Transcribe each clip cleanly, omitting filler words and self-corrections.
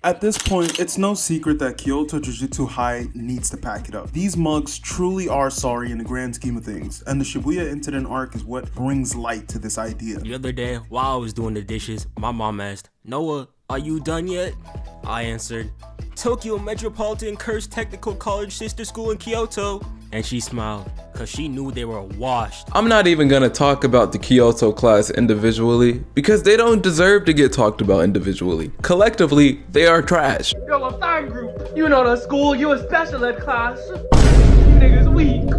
At this point, it's no secret that Kyoto Jujutsu High needs to pack it up. These mugs truly are sorry in the grand scheme of things, and the Shibuya incident arc is what brings light to this idea. The other day, while I was doing the dishes, my mom asked, "Noah, are you done yet?" I answered, "Tokyo Metropolitan Cursed Technical College Sister School in Kyoto." And she smiled, cause she knew they were washed. I'm not even gonna talk about the Kyoto class individually, because they don't deserve to get talked about individually. Collectively, they are trash. Yo, a fine group. You know the school, you a special ed class. You niggas weak.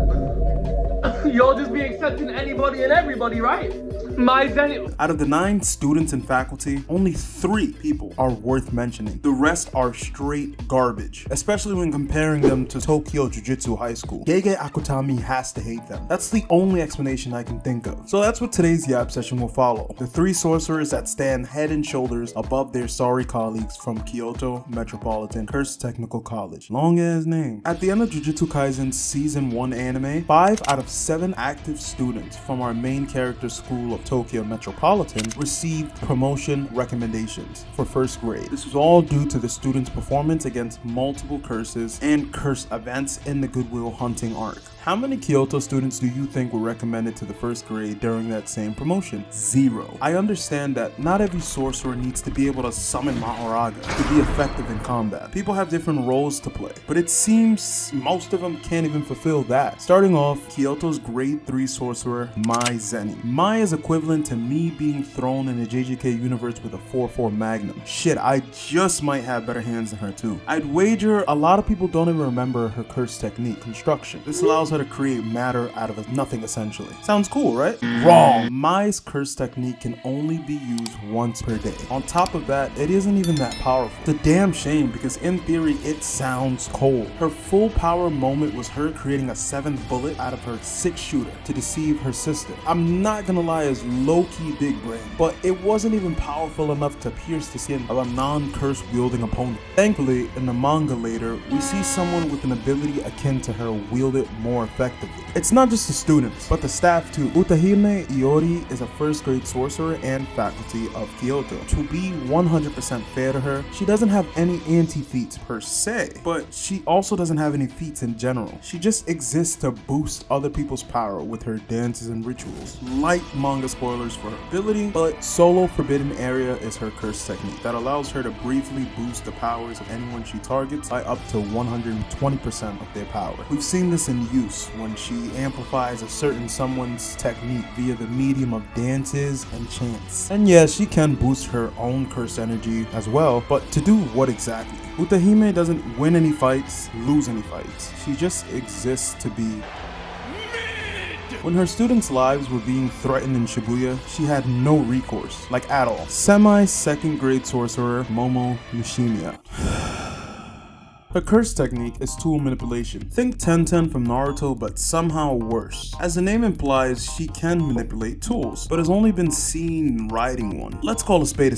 Y'all just be accepting anybody and everybody, right? Mai Zenin. Out of the 9 students and faculty, only 3 people are worth mentioning. The rest are straight garbage, especially when comparing them to Tokyo Jujutsu High School. Gege Akutami has to hate them. That's the only explanation I can think of. So that's what today's Yap session will follow. The 3 sorcerers that stand head and shoulders above their sorry colleagues from Kyoto Metropolitan Cursed Technical College. Long ass name. At the end of Jujutsu Kaisen's Season 1 anime, 5 out of 7 active students from our main character school of Tokyo Metropolitan received promotion recommendations for 1st grade. This was all due to the students' performance against multiple curses and curse events in the Goodwill Hunting arc. How many Kyoto students do you think were recommended to the 1st grade during that same promotion? 0. I understand that not every sorcerer needs to be able to summon Mahoraga to be effective in combat. People have different roles to play, but it seems most of them can't even fulfill that. Starting off, Kyoto's grade 3 sorcerer, Mai Zenin. Mai is equivalent to me being thrown in the JJK universe with a 4-4 Magnum. Shit, I just might have better hands than her too. I'd wager a lot of people don't even remember her curse technique, construction. This allows her to create matter out of nothing essentially. Sounds cool, right? Wrong. Mai's curse technique can only be used once per day. On top of that, it isn't even that powerful. It's a damn shame because in theory, it sounds cold. Her full power moment was her creating a 7th bullet out of her 6 shooter to deceive her sister. I'm not gonna lie, it's low-key big brain, but it wasn't even powerful enough to pierce the skin of a non-curse wielding opponent. Thankfully, in the manga later, we see someone with an ability akin to her wield it more effectively. It's not just the students, but the staff too. Utahime Iiori is a 1st grade sorcerer and faculty of Kyoto. To be 100% fair to her, she doesn't have any anti-feats per se, but she also doesn't have any feats in general. She just exists to boost other people's power with her dances and rituals. Light manga spoilers for her ability, but solo forbidden area is her curse technique that allows her to briefly boost the powers of anyone she targets by up to 120% of their power. We've seen this in use when she amplifies a certain someone's technique via the medium of dances and chants. And yes, she can boost her own curse energy as well, but to do what exactly? Utahime doesn't win any fights, lose any fights. She just exists to be. When her students' lives were being threatened in Shibuya, she had no recourse, like at all. Semi-2nd grade sorcerer Momo Nishiyima. Her curse technique is tool manipulation. Think Tenten from Naruto, but somehow worse. As the name implies, she can manipulate tools, but has only been seen riding one. Let's call a spade.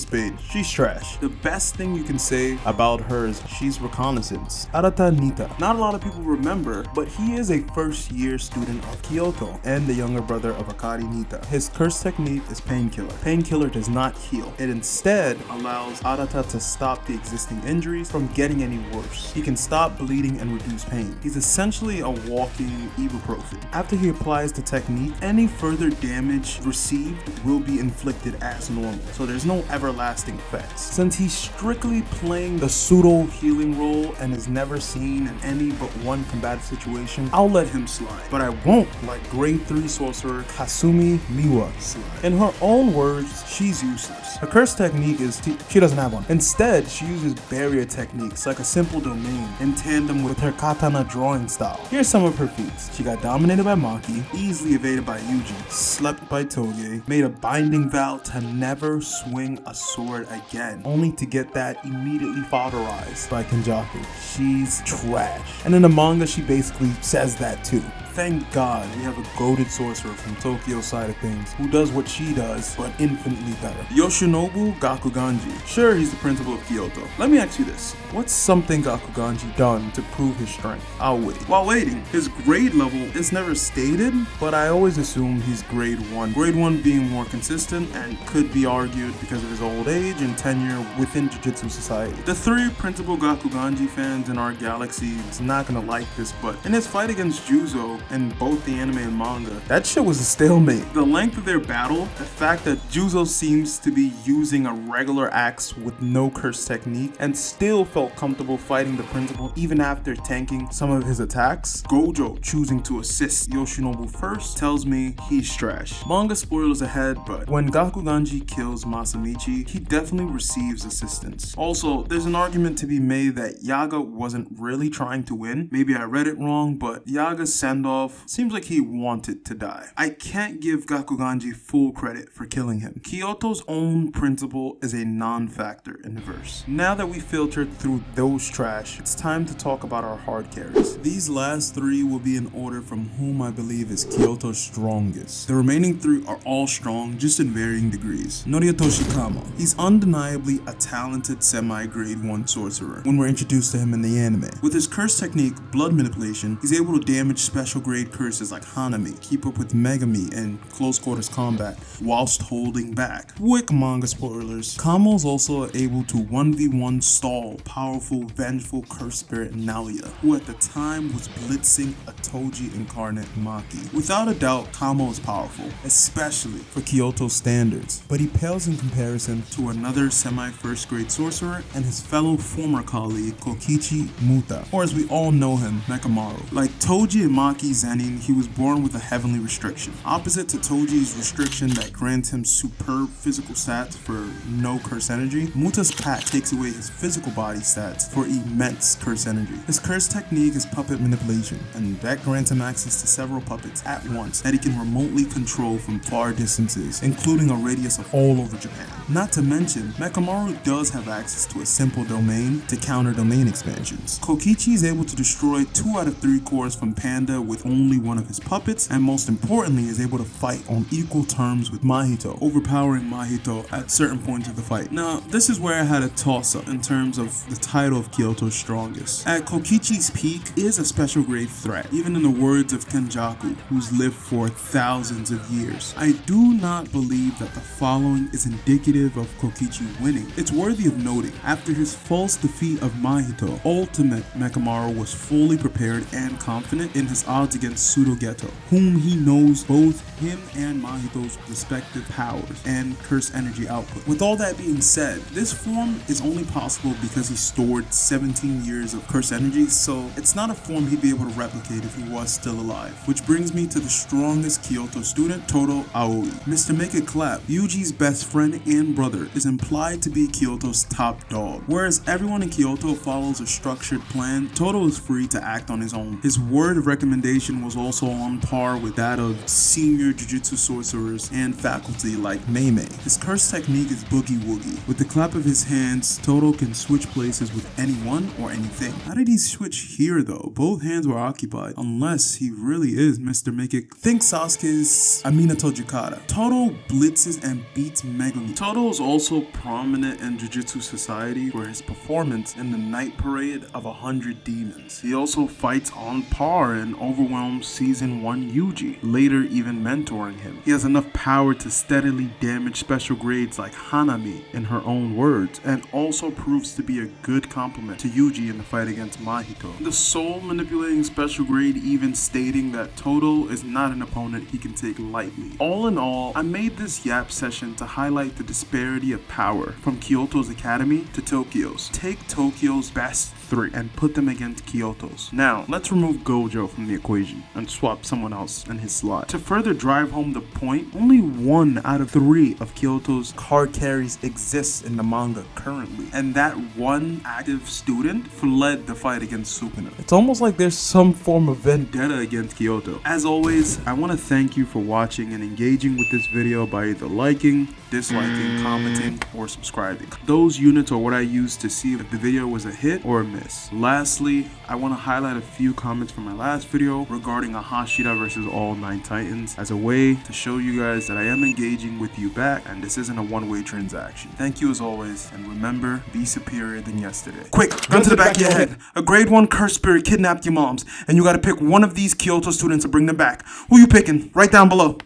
She's trash. The best thing you can say about her is she's reconnaissance. Arata Nitta. Not a lot of people remember, but he is a 1st year student of Kyoto and the younger brother of Arata Nitta. His curse technique is painkiller. Painkiller does not heal. It instead allows Arata to stop the existing injuries from getting any worse. He can stop bleeding and reduce pain. He's essentially a walking ibuprofen. After he applies the technique, any further damage received will be inflicted as normal, so there's no everlasting effects. Since he's strictly playing the pseudo healing role and is never seen in any but one combative situation, I'll let him slide, but I won't like grade 3 sorcerer Kasumi Miwa slide. In her own words, she's useless. Her curse technique is she doesn't have one. Instead, she uses barrier techniques like a simple domain in tandem with her katana drawing style. Here's some of her feats. She got dominated by Maki, easily evaded by Yuji, slept by Toge, made a binding vow to never swing a sword again, only to get that immediately fodderized by Kenjaku. She's trash. And in the manga, she basically says that too. thank God we have a goated sorcerer from Tokyo's side of things who does what she does, but infinitely better. Yoshinobu Gakuganji. Sure, he's the principal of Kyoto. Let me ask you this. What's something Gakuganji done to prove his strength? I'll wait. While waiting, his grade level is never stated, but I always assumed he's grade 1. Grade 1 being more consistent and could be argued because of his old age and tenure within Jujutsu society. The 3 principal Gakuganji fans in our galaxy is not gonna like this, but in his fight against Juzo in both the anime and manga, that shit was a stalemate. The length of their battle, the fact that Juzo seems to be using a regular axe with no curse technique and still felt comfortable fighting the principal even after tanking some of his attacks. Gojo choosing to assist Yoshinobu first tells me he's trash. Manga spoilers ahead, but when Gakuganji kills Masamichi, he definitely receives assistance. Also, there's an argument to be made that Yaga wasn't really trying to win. Maybe I read it wrong, but Yaga's send-off seems like he wanted to die. I can't give Gakuganji full credit for killing him. Kyoto's own principle is a non-factor in the verse. Now that we filtered through those trash, it's time to talk about our hard carries. These last 3 will be in order from whom I believe is Kyoto's strongest. The remaining 3 are all strong, just in varying degrees. Noritoshi Kamo. He's undeniably a talented semi-grade 1 sorcerer when we're introduced to him in the anime. With his curse technique, blood manipulation, he's able to damage special grade curses like Hanami, keep up with Megami in close quarters combat whilst holding back. Quick manga spoilers, Kamo's also able to 1v1 stall powerful vengeful curse spirit Nalia, who at the time was blitzing a Toji incarnate Maki. Without a doubt, Kamo is powerful, especially for Kyoto standards, but he pales in comparison to another semi-first grade sorcerer and his fellow former colleague Kokichi Muta, or as we all know him, Mekamaru. Like Toji and Mai Zenin, he was born with a heavenly restriction. Opposite to Toji's restriction that grants him superb physical stats for no curse energy, Muta's pact takes away his physical body stats for immense curse energy. His curse technique is puppet manipulation, and that grants him access to several puppets at once that he can remotely control from far distances, including a radius of all over Japan. Not to mention, Mekamaru does have access to a simple domain to counter domain expansions. Kokichi is able to destroy 2 out of 3 cores from Panda with only one of his puppets, and most importantly is able to fight on equal terms with Mahito, overpowering Mahito at certain points of the fight. Now, this is where I had a toss-up in terms of the title of Kyoto's strongest. At Kokichi's peak is a special grade threat, even in the words of Kenjaku, who's lived for thousands of years. I do not believe that the following is indicative of Kokichi winning. It's worthy of noting, after his false defeat of Mahito, ultimate Mekamaru was fully prepared and confident in his odds against Sudogeto, whom he knows both him and Mahito's respective powers and curse energy output. With all that being said, this form is only possible because he stored 17 years of curse energy, so it's not a form he'd be able to replicate if he was still alive. Which brings me to the strongest Kyoto student, Todo Aoi. Mr. Make It Clap, Yuji's best friend and brother, is implied to be Kyoto's top dog. Whereas everyone in Kyoto follows a structured plan, Todo is free to act on his own. His word of recommendation was also on par with that of senior Jujutsu sorcerers and faculty like Mei. His curse technique is Boogie Woogie. With the clap of his hands, Todo can switch places with anyone or anything. How did he switch here though? Both hands were occupied, unless he really is Mr. Make It. Think Sasuke's Aminato Jukata. Todo blitzes and beats Megami. Todo is also prominent in Jujutsu society for his performance in the night parade of 100 demons. He also fights on par and overwhelms season 1 Yuji, later even mentoring him. He has enough power to steadily damage special grades like Hanami in her own words, and also proves to be a good complement to Yuji in the fight against Mahito. The soul manipulating special grade even stating that Todo is not an opponent he can take lightly. All in all, I made this yap session to highlight the disparity of power from Kyoto's academy to Tokyo's. Take Tokyo's best 3 and put them against Kyoto's. Now, let's remove Gojo from the equation and swap someone else in his slot. To further drive home the point, only 1 out of 3 of Kyoto's card carries exists in the manga currently, and that one active student fled the fight against Sukuna. It's almost like there's some form of vendetta against Kyoto. As always, I want to thank you for watching and engaging with this video by either liking, disliking, commenting, or subscribing. Those units are what I use to see if the video was a hit or a miss. miss. Lastly, I want to highlight a few comments from my last video regarding a Hashira versus all 9 Titans as a way to show you guys that I am engaging with you back and this isn't a one-way transaction. Thank you as always, and remember, be superior than yesterday. Quick, gun to the back of your head. A grade 1 cursed spirit kidnapped your moms, and you gotta pick one of these Kyoto students to bring them back. Who you picking? Right down below.